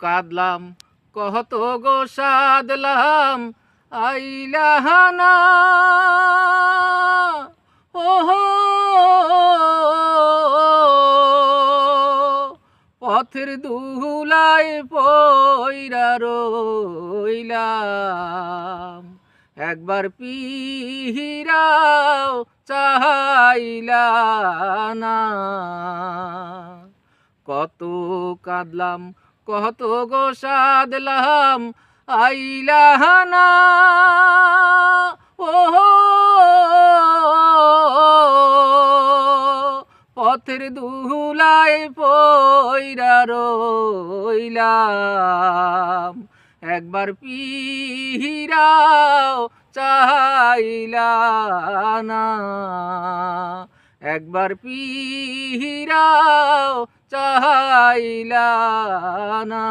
কাঁদলাম কত গো সাদলাম আইলাহানা ওহো পথের দুহুলায় পইরা রইলাম একবার পিহিরাও চাইলা না কত কাঁদলাম কত গো সাদলাম আইলাহানা ওহো পথের দুহুলায় পইরা রইলাম একবার পিহিরাও চাইলা না একবার পিহিরাও চাইলা না।